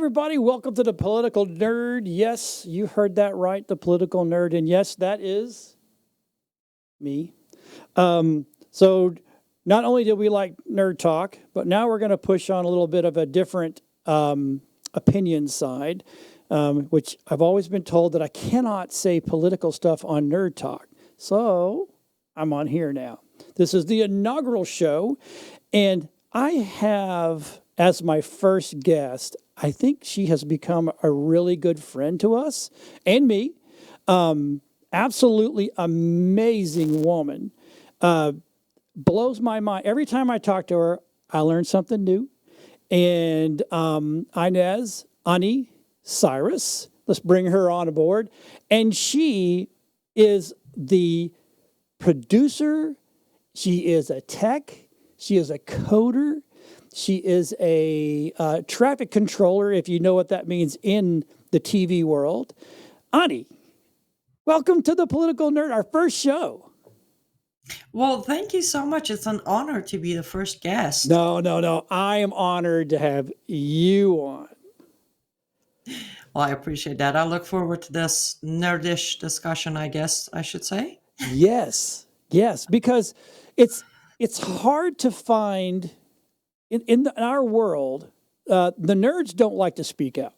everybody. Welcome to the Political Nerd. Yes, you heard that right, the Political Nerd. And yes, that is me. So not only did we like nerd talk, but now we're going to push on a little bit of a different opinion side, which I've always been told that I cannot say political stuff on nerd talk. So I'm on here now. This is the inaugural show, and I have as my first guest, I think she has become a really good friend to us and me. Absolutely amazing woman. Blows my mind. Every time I talk to her, I learn something new. And Aynaz Anni Cyrus, let's bring her on board. And she is the producer. She is a tech. She is a coder. She is a traffic controller, if you know what that means in the TV world. Anni, welcome to the Political Nerd, our first show. Well, thank you so much. It's an honor to be the first guest. No. I am honored to have you on. Well, I appreciate that. I look forward to this nerdish discussion, I guess I should say. Yes, because it's hard to find in our world. The nerds don't like to speak out,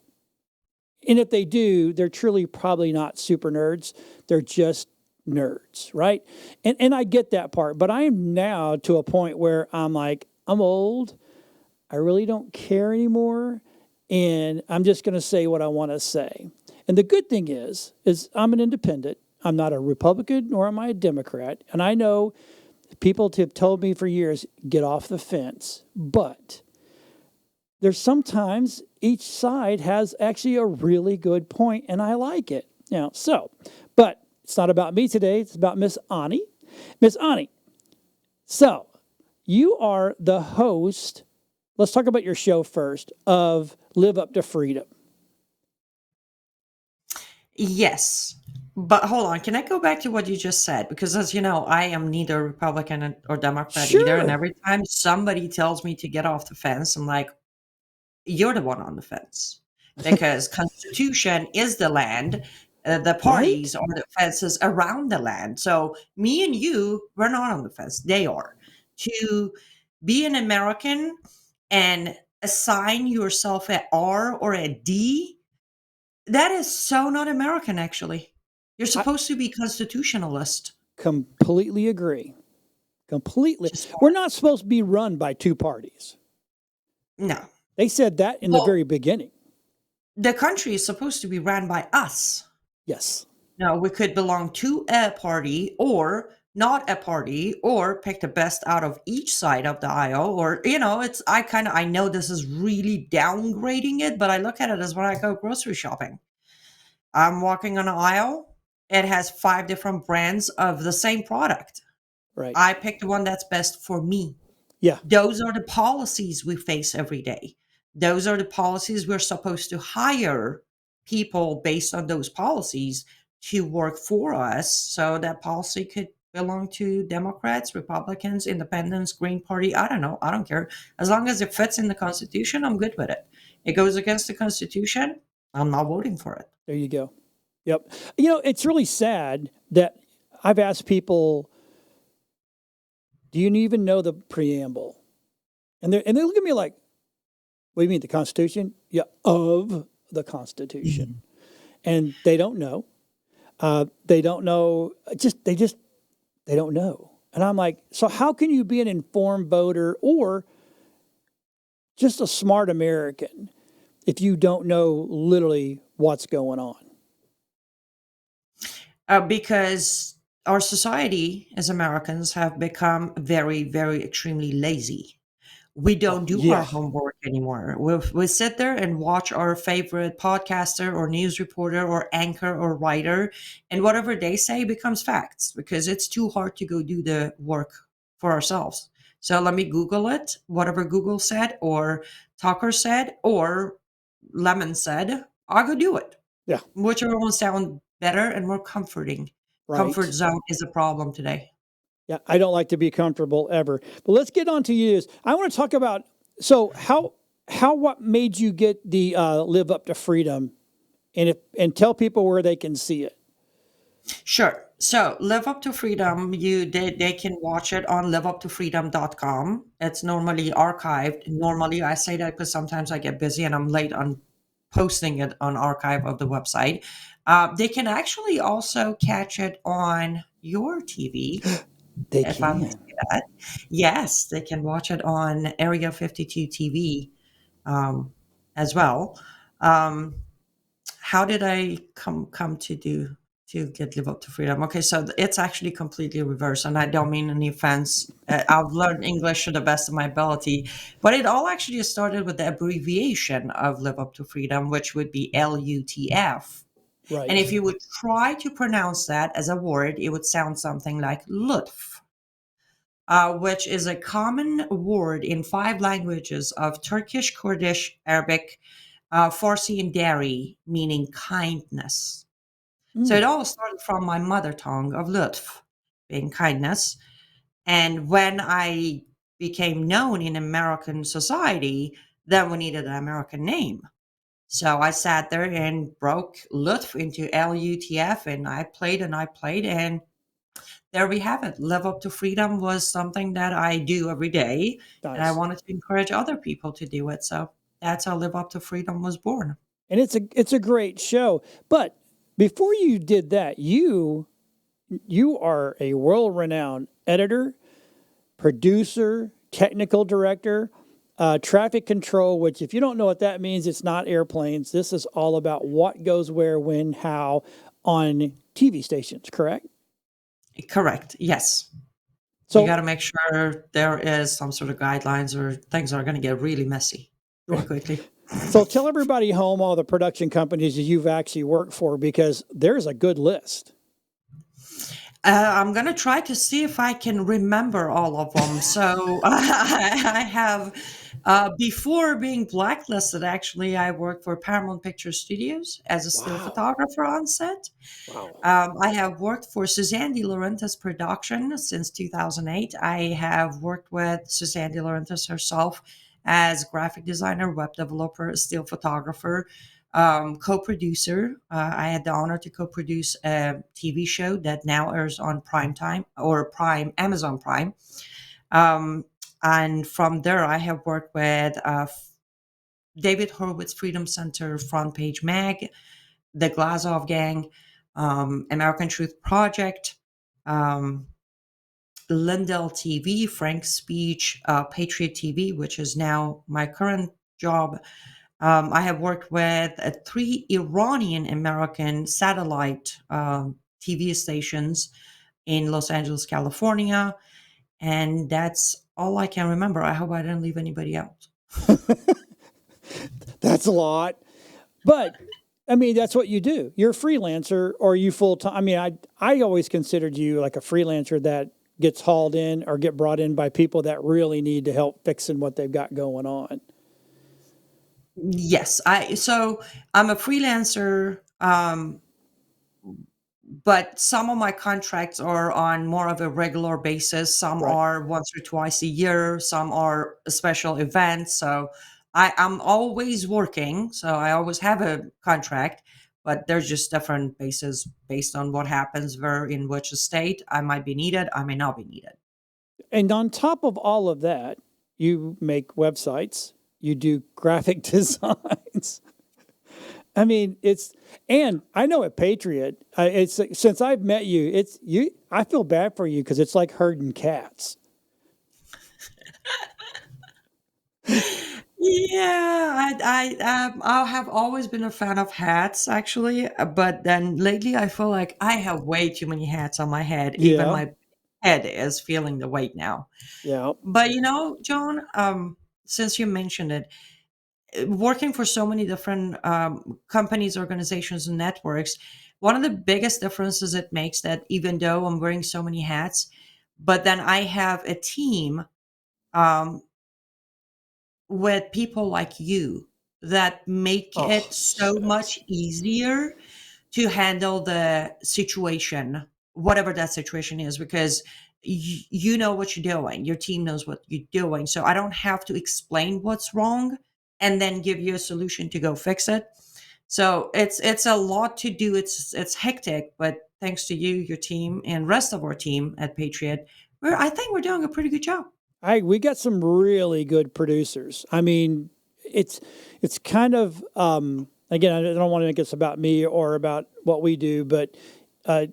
and if they do, they're truly probably not super nerds. They're just nerds, right? And I get that part, but I am now to a point where I'm like, I'm old. I really don't care anymore, and I'm just going to say what I want to say. And the good thing is I'm an independent. I'm not a Republican nor am I a Democrat. And I know people have told me for years, get off the fence. But there's sometimes each side has actually a really good point, and I like it. But it's not about me today. It's about Miss Anni. Miss Anni, so you are the host. Let's talk about your show first of Live Up to Freedom. Yes. But hold on, can I go back to what you just said? Because as you know, I am neither Republican or Democrat either. And Sure. every time somebody tells me to get off the fence, I'm like, you're the one on the fence. Because Constitution is the land. The Right? parties are the fences around the land. So me and you, we're not on the fence. They are. To be an American and assign yourself a R or a D, that is so not American, actually. You're I supposed to be constitutionalist. completely agree. Completely. Just We're not supposed to be run by two parties. no. They said that in the Well, very beginning. the country is supposed to be run by us. Yes. No, we could belong to a party or not a party or pick the best out of each side of the aisle. Or, it's, I know this is really downgrading it, but I look at it as when I go grocery shopping. I'm walking on an aisle. It has 5 different brands of the same product. Right. I pick the one that's best for me. Yeah. Those are the policies we face every day. Those are the policies we're supposed to hire people based on those policies to work for us. So that policy could belong to Democrats, Republicans, Independents, Green Party. I don't know. I don't care. As long as it fits in the Constitution, I'm good with it. It goes against the Constitution, I'm not voting for it. There you go. Yep. It's really sad that I've asked people, do you even know the preamble? And they look at me like, what do you mean, the Constitution? Yeah, of the Constitution. And they don't know. They don't know. They don't know. And I'm like, so how can you be an informed voter or just a smart American if you don't know literally what's going on? Because our society as Americans have become very, very extremely lazy. We Oh, don't do our yeah. homework anymore. We sit there and watch our favorite podcaster or news reporter or anchor or writer, and whatever they say becomes facts because it's too hard to go do the work for ourselves. So let me Google it, whatever Google said, or Tucker said, or Lemon said, I'll go do it. Yeah. Whichever one sound better and more comforting. Comfort Right. zone is a problem today. Yeah, I don't like to be comfortable ever. But let's get on to you. I want to talk about, so what made you get the Live Up to Freedom, and tell people where they can see it? Sure. So Live Up to Freedom, they can watch it on liveuptofreedom.com. It's normally archived. Normally I say that because sometimes I get busy and I'm late on posting it on archive of the website. They can actually also catch it on your TV, They if I may can. say that. Yes, they can watch it on Area 52 TV as well. Um, how did I come to get Live Up to Freedom? Okay, so it's actually completely reversed, and I don't mean any offense. I've learned English to the best of my ability, but it all actually started with the abbreviation of Live Up to Freedom, which would be LUTF. And Right. if you would try to pronounce that as a word, it would sound something like Lutf, which is a common word in 5 languages of Turkish, Kurdish, Arabic, Farsi, and Dari, meaning kindness. So it Mm, all started from my mother tongue of Lutf, being kindness. And when I became known in American society, then we needed an American name. So I sat there and broke Lutf into LUTF, and I played, and there we have it. Live Up to Freedom was something that I do every day, and I nice. wanted to encourage other people to do it. So that's how Live Up to Freedom was born. And it's a great show. But before you did that, you are a world renowned editor, producer, technical director, traffic control. Which, if you don't know what that means, it's not airplanes. This is all about what goes where, when, how on TV stations. Correct? Correct. Yes. You got So to make sure there is some sort of guidelines, or things are going to get really messy pretty quickly. So tell everybody home all the production companies that you've actually worked for, because there's a good list. I'm going to try to see if I can remember all of them. So I have, before being blacklisted, actually, I worked for Paramount Picture Studios as a still Wow. photographer on set. Wow. I have worked for Suzanne De Laurentiis production since 2008. I have worked with Suzanne De Laurentiis herself as graphic designer, web developer, still photographer, co-producer. I had the honor to co-produce a TV show that now airs on Prime Time, or Prime, Amazon Prime. Um, and from there, I have worked with David Horowitz Freedom Center Front Page Mag, the Glazov Gang, American Truth Project, um, Lindell TV, Frank's Speech, Patriot TV, which is now my current job. I have worked with 3 Iranian American satellite TV stations in Los Angeles, California. And that's all I can remember. I hope I didn't leave anybody out. That's a lot. But I mean, that's what you do. You're a freelancer, or you full time. I mean, I always considered you like a freelancer that gets hauled in or get brought in by people that really need to help fixing what they've got going on. Yes, I'm a freelancer. But some of my contracts are on more of a regular basis. Some Right. are once or twice a year. Some are a special events. So I'm always working. So I always have a contract, but there's just different bases based on what happens where in which state I might be needed. I may not be needed. And on top of all of that, you make websites, you do graphic designs. I mean, and I know at Patriot, it's since I've met you, it's you. I feel bad for you because it's like herding cats. Yeah, I have always been a fan of hats, actually, but then lately I feel like I have way too many hats on my head. Even Yeah, my head is feeling the weight now. yeah. But John, since you mentioned it, working for so many different companies, organizations, and networks, one of the biggest differences it makes that even though I'm wearing so many hats, but then I have a team. Um, with people like you that make Oh, it so much easier to handle the situation, whatever that situation is, because you know what you're doing. Your team knows what you're doing. So I don't have to explain what's wrong. and then give you a solution to go fix it. So it's a lot to do. It's hectic, but thanks to you, your team, and rest of our team at Patriot, I think we're doing a pretty good job. We got some really good producers. I mean, it's it's kind of again, I don't want to make this about me or about what we do, but uh,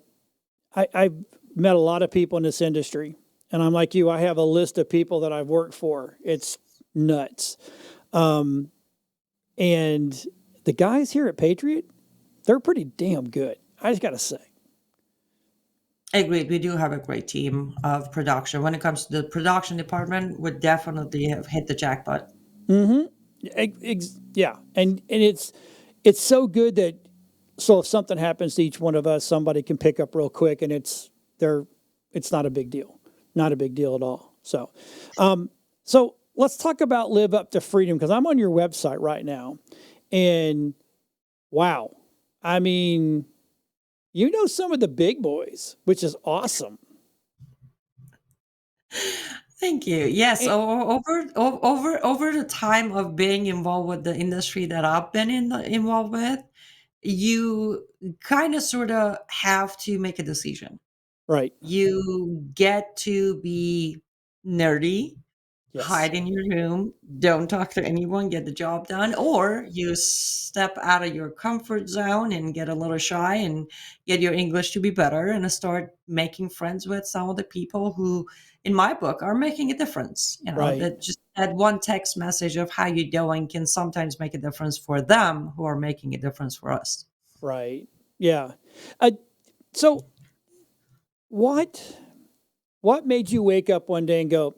I've met a lot of people in this industry, and I'm like you. I have a list of people that I've worked for. It's nuts, and the guys here at Patriot, they're pretty damn good. I just got to say. Agreed. We do have a great team of production. When it comes to the production department, we definitely have hit the jackpot. Mm-hmm. Yeah, and it's so good that so if something happens to each one of us, somebody can pick up real quick, and it's not a big deal, not a big deal at all. So let's talk about Live Up to Freedom because I'm on your website right now, and wow, I mean, you know some of the big boys, which is awesome. Thank you. Yes, And, over the time of being involved with the industry that I've been involved with, you kind of sort of have to make a decision. right. You get to be nerdy, Yes. hide in your room, don't talk to anyone, get the job done, or you step out of your comfort zone and get a little shy and get your English to be better and start making friends with some of the people who, in my book, are making a difference. You know, Right. that just that one text message of how you doing can sometimes make a difference for them who are making a difference for us. Right. Yeah. Uh, so what what made you wake up one day and go,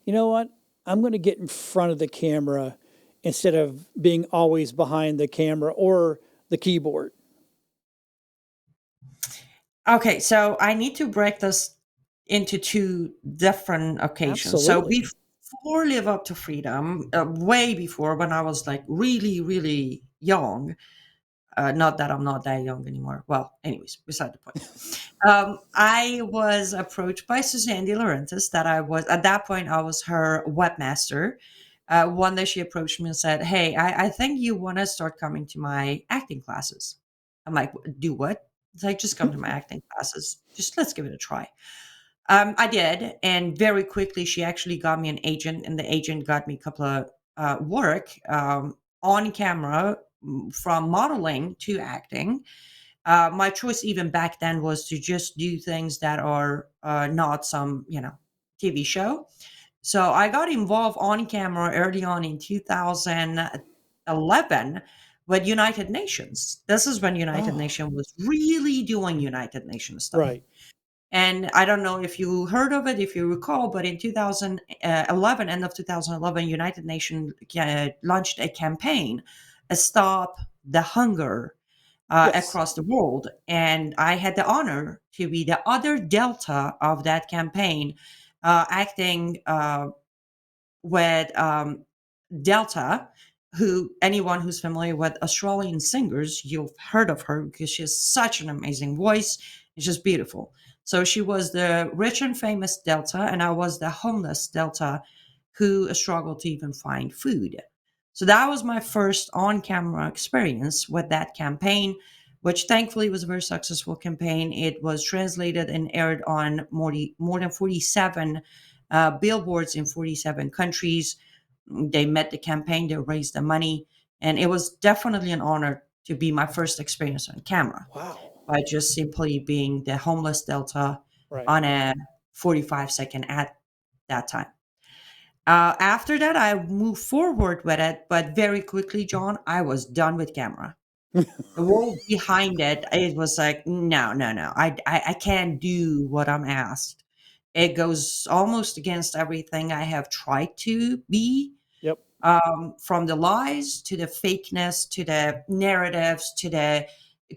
you know what? I'm going to get in front of the camera instead of being always behind the camera or the keyboard. Okay, so I need to break this into two different occasions. So Absolutely. before Live Up to Freedom, way before when I was like really, really young, not that I'm not that young anymore. Well, anyways, beside the point. I was approached by Suzanne De Laurentiis that I was, at that point, I was her webmaster. One day she approached me and said, "Hey, I think you want to start coming to my acting classes." I'm like, "Do what?" It's like, "Just come to my acting classes. Just let's give it a try." I did. And very quickly, she actually got me an agent, and the agent got me a couple of work on camera, from modeling to acting. My choice even back then was to just do things that are not some, TV show. So I got involved on camera early on in 2011 with United Nations. This is when United Oh, Nations was really doing United Nations stuff. right. And I don't know if you heard of it, if you recall, but in 2011, end of 2011, United Nations launched a campaign, Stop the Hunger, Yes. across the world. And I had the honor to be the other delta of that campaign, acting with Delta, who anyone who's familiar with Australian singers, you've heard of her because she has such an amazing voice. It's just beautiful. So she was the rich and famous Delta, and I was the homeless Delta who struggled to even find food. So that was my first on camera experience with that campaign, which thankfully was a very successful campaign. It was translated and aired on more than 47 billboards in 47 countries. They met the campaign, they raised the money, and it was definitely an honor to be my first experience on camera Wow. by just simply being the homeless Delta Right. on a 45-second at that time. After that, I moved forward with it, but very quickly, John, I was done with camera. The world behind it, it was like, no, no, no, I can't do what I'm asked. It goes almost against everything I have tried to be, Yep. from the lies to the fakeness to the narratives to the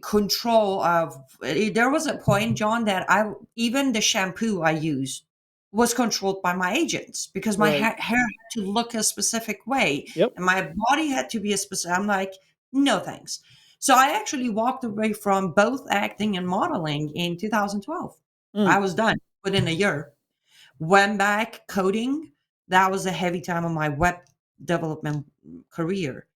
control of. There was a point, John, that I even the shampoo I used was controlled by my agents because my Right. hair had to look a specific way Yep. and my body had to be a specific. I'm like, no thanks. So I actually walked away from both acting and modeling in 2012. I Mm. was done within a year. Went back coding. That was a heavy time on my development career.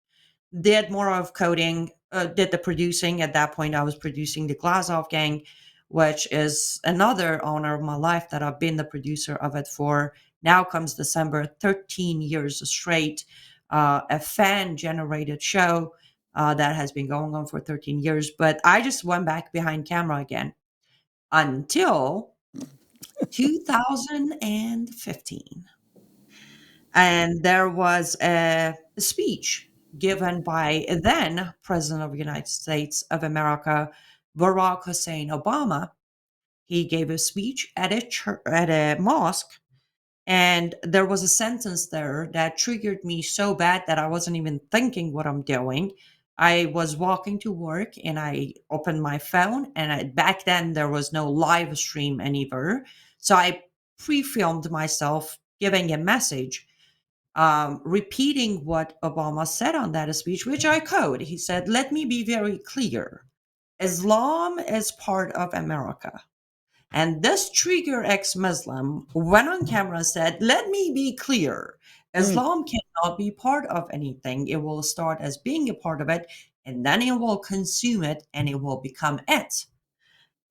Did more of coding, did the producing. At that point, I was producing the Glazov Gang, which is another honor of my life that I've been the producer of it for now comes December, 13 years straight. A fan generated show that has been going on for 13 years. But I just went back behind camera again until 2015. And there was a speech given by then President of the United States of America, Barack Hussein Obama. He gave a speech at at a mosque, and there was a sentence there that triggered me so bad that I wasn't even thinking what I'm doing. I was walking to work and I opened my phone, and back then there was no live stream anywhere. So I pre filmed myself giving a message, repeating what Obama said on that speech, which I quote. He said, "Let me be very clear. Islam is part of America." And this trigger ex Muslim went on camera and said, "Let me be clear. Mm. Islam cannot be part of anything. It will start as being a part of it, and then it will consume it, and it will become it."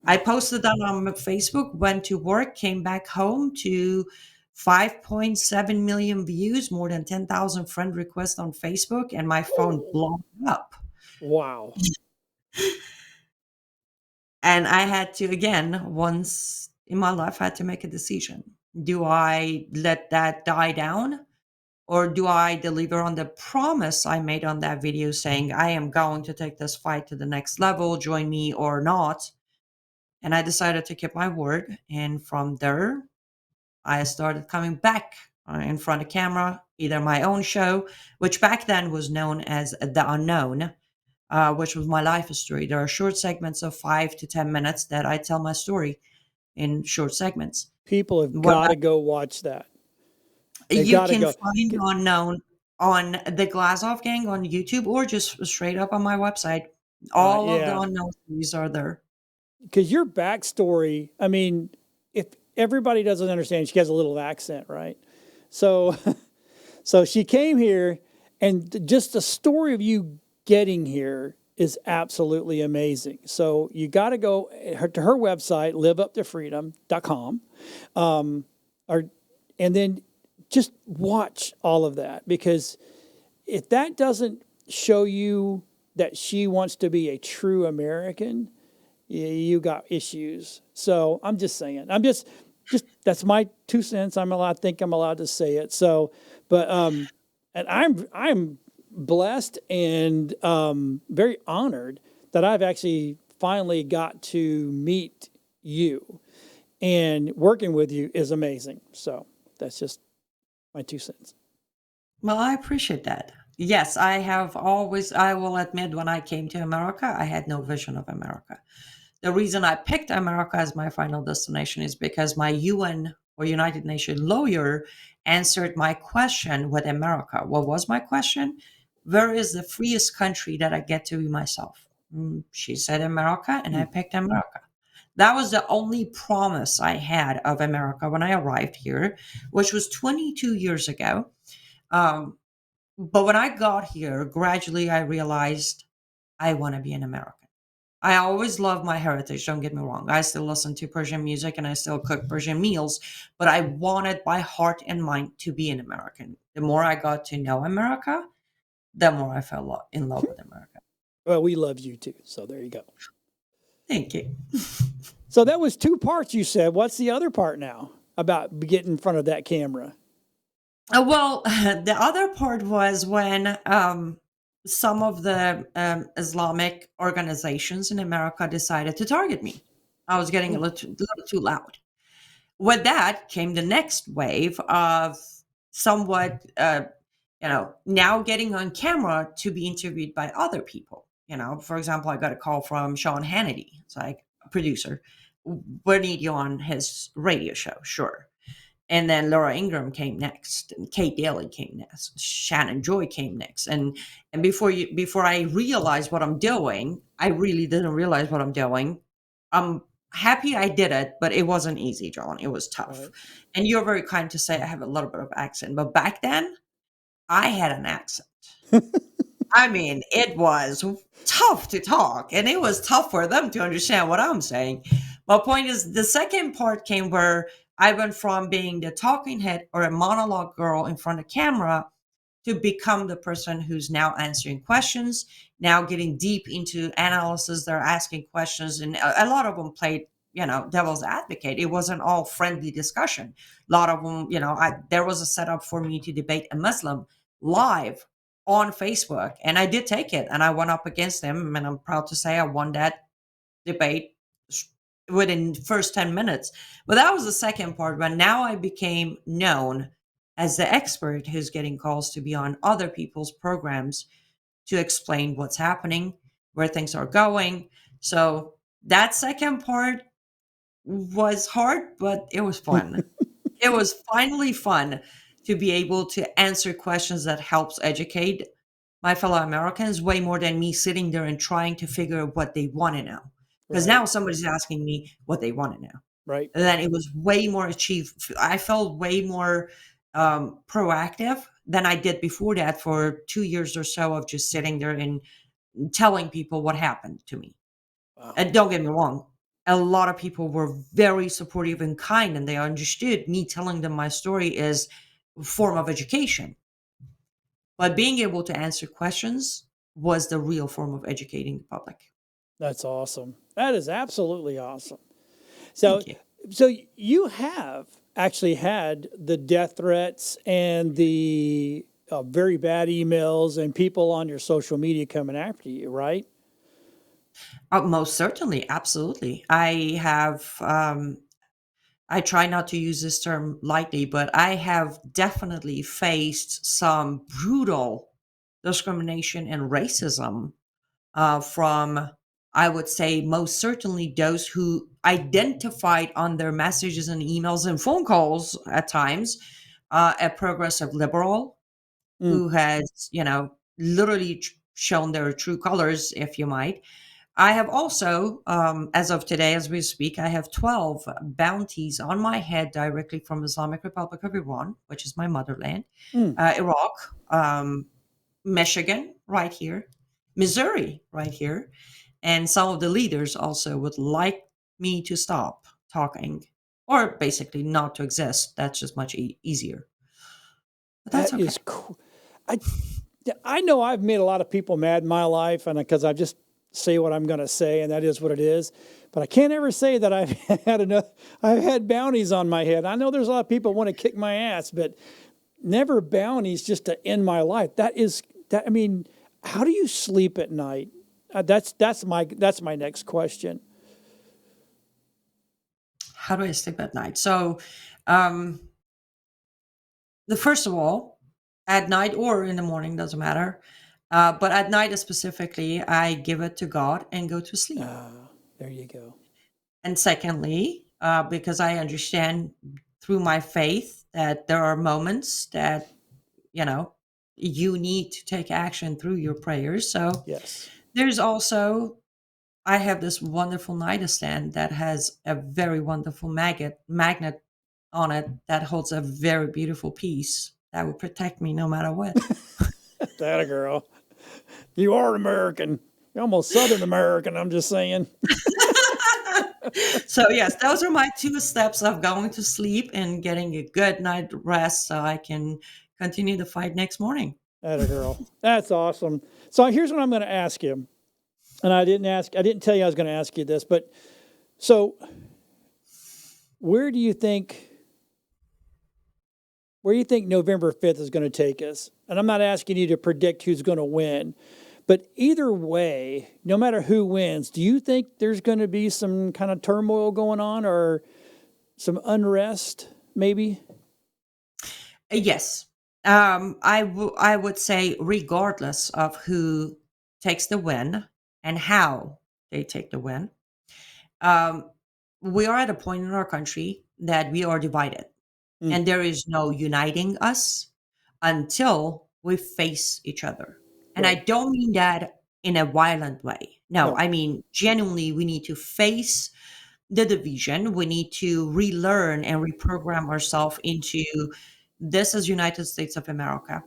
I posted that on Facebook, went to work, came back home to 5.7 million views, more than 10,000 friend requests on Facebook, and my phone Oh, blew up. wow. And I had to, again, once in my life, I had to make a decision. Do I let that die down? Or do I deliver on the promise I made on that video saying, I am going to take this fight to the next level, join me or not? And I decided to keep my word. And from there, I started coming back in front of camera, either my own show, which back then was known as The Unknown, which was my life history. There are short segments of 5 to 10 minutes that I tell my story in short segments. People have What got to go watch that. They you got to can go. find Unknown on the Glazov Gang on YouTube or just straight up on my website. All of the Yeah. Unknown series are there. Because your backstory, I mean, if everybody doesn't understand, she has a little accent, right? So, so she came here, and just the story of you getting here is absolutely amazing. So you got to go to her website, liveuptofreedom.com, or and then just watch all of that, because if that doesn't show you that she wants to be a true American, you got issues. So I'm just saying. I'm just that's my 2 cents. Think I'm allowed to say it. So, but and I'm blessed and very honored that I've actually finally got to meet you, and working with you is amazing. So that's just my 2 cents. Well, I appreciate that. Yes, I have always, I will admit, when I came to America, I had no vision of America. The reason I picked America as my final destination is because my UN or United Nations lawyer answered my question with America. What was my question? Where is the freest country that I get to be myself? She said America, and I Mm. picked America. That was the only promise I had of America when I arrived here, which was 22 years ago. Um, but when I got here, gradually I realized I want to be an American. I always love my heritage, don't get me wrong. I still listen to Persian music and I still cook Persian meals, but I wanted by heart and mind to be an American. The more I got to know America, the more I fell in love with America. Well, we love you too. So there you go. Thank you. So that was two parts you said. What's the other part now about getting in front of that camera? Well, the other part was when some of the Islamic organizations in America decided to target me. I was getting a Mm. little too loud. With that came the next wave of somewhat, now getting on camera to be interviewed by other people. For example, I got a call from Sean Hannity. It's like, a producer, we need you on his radio show. Sure. And then Laura Ingraham came next, and Kate Daly came next, Shannon Joy came next, and before I realized what I'm doing, I really didn't realize what I'm doing. I'm happy I did it, but it wasn't easy, John. It was tough. Right. And you're very kind to say I have a little bit of accent, but back then I had an accent. I mean, it was tough to talk, and it was tough for them to understand what I'm saying. My point is, the second part came where I went from being the talking head or a monologue girl in front of camera to become the person who's now answering questions, now getting deep into analysis. They're asking questions, and a lot of them played, devil's advocate. It wasn't all friendly discussion. A lot of them, there was a setup for me to debate a Muslim live on Facebook, and I did take it, and I went up against him, and I'm proud to say I won that debate within first 10 minutes. But that was the second part, when now I became known as the expert who's getting calls to be on other people's programs to explain what's happening, where things are going. So that second part was hard, but it was fun. It was finally fun to be able to answer questions that helps educate my fellow Americans way more than me sitting there and trying to figure out what they want to know. Because Right. now somebody's asking me what they want to know. Right. And then it was way more achieved. I felt way more proactive than I did before that for 2 years or so of just sitting there and telling people what happened to me. Wow. And don't get me wrong, a lot of people were very supportive and kind, and they understood me telling them my story is a form of education. But being able to answer questions was the real form of educating the public. That's awesome. That is absolutely awesome. So, Thank you. so you have actually had the death threats and the very bad emails and people on your social media coming after you, right? Most certainly, absolutely. I try not to use this term lightly, but I have definitely faced some brutal discrimination and racism from, I would say, most certainly those who identified on their messages and emails and phone calls at times a progressive liberal Mm. who has, literally shown their true colors, if you might. I have also, as of today, as we speak, I have 12 bounties on my head directly from Islamic Republic of Iran, which is my motherland, Mm. Iraq, Michigan, right here, Missouri, right here. And some of the leaders also would like me to stop talking or basically not to exist. That's just much easier. But that's That okay. is cool. I I know I've made a lot of people mad in my life, and because I just say what I'm going to say, and that is what it is. But I can't ever say that I've had enough. I've had bounties on my head. I know there's a lot of people want to kick my ass, but never bounties just to end my life. That is that. I mean, how do you sleep at night? That's my next question. How do I sleep at night? So, um, the first of all, at night or in the morning, doesn't matter. But at night specifically, I give it to God and go to sleep. There you go. And secondly, because I understand through my faith that there are moments that, you know, you need to take action through your prayers. So Yes. there's also, I have this wonderful nightstand that has a very wonderful magnet on it that holds a very beautiful piece that will protect me no matter what. That a girl. You are American. You're almost Southern American. I'm just saying. So yes, those are my two steps of going to sleep and getting a good night rest so I can continue the fight next morning. That a girl. That's awesome. So here's what I'm going to ask you. And I didn't tell you I was going to ask you this, but so where do you think, where do you think November 5th is going to take us? And I'm not asking you to predict who's going to win, but either way, no matter who wins, do you think there's going to be some kind of turmoil going on or some unrest, maybe? Yes. I would say regardless of who takes the win and how they take the win, um, we are at a point in our country that we are divided, Mm, and there is no uniting us until we face each other. And I right. don't mean that in a violent way. No, No. I mean genuinely we need to face the division. We need to relearn and reprogram ourselves into this is United States of America.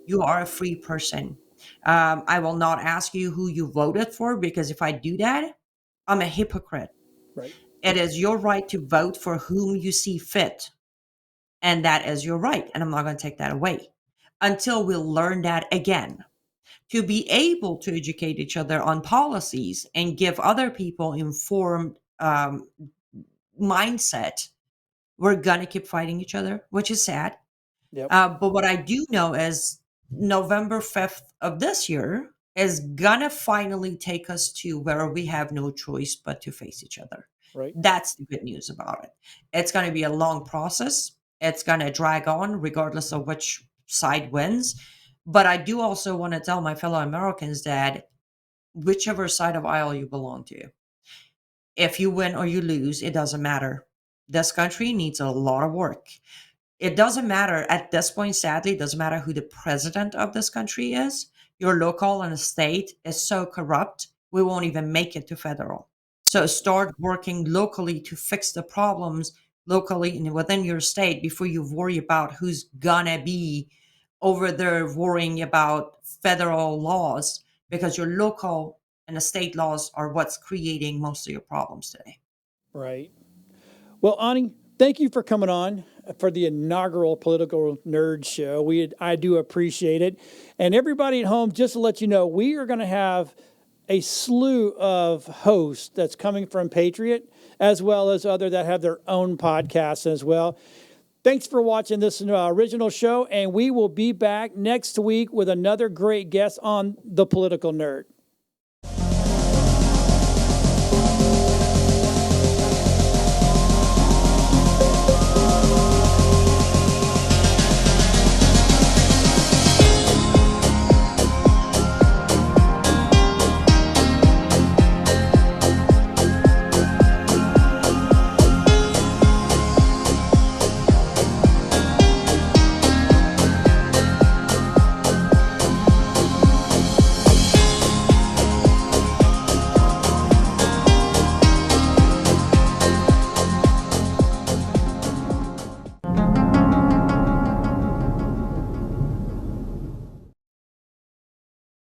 You are a free person. I will not ask you who you voted for, because if I do that, I'm a hypocrite. Right. It is your right to vote for whom you see fit, and that is your right. And I'm not going to take that away until we learn that again. To be able to educate each other on policies and give other people informed mindset, we're going to keep fighting each other, which is sad. Yep. But what I do know is November 5th of this year is gonna finally take us to where we have no choice but to face each other. Right. That's the good news about it. It's gonna be a long process. It's gonna drag on regardless of which side wins. But I do also want to tell my fellow Americans that whichever side of aisle you belong to, if you win or you lose, it doesn't matter. This country needs a lot of work. It doesn't matter at this point, sadly, it doesn't matter who the president of this country is. Your local and state is so corrupt, we won't even make it to federal. So start working locally to fix the problems locally and within your state before you worry about who's gonna be over there worrying about federal laws, because your local and the state laws are what's creating most of your problems today. Right. Well, Ani, thank you for coming on for the inaugural Political Nerd Show. I do appreciate it. And everybody at home, just to let you know, we are going to have a slew of hosts that's coming from Patriot, as well as other that have their own podcasts as well. Thanks for watching this original show, and we will be back next week with another great guest on The Political Nerd.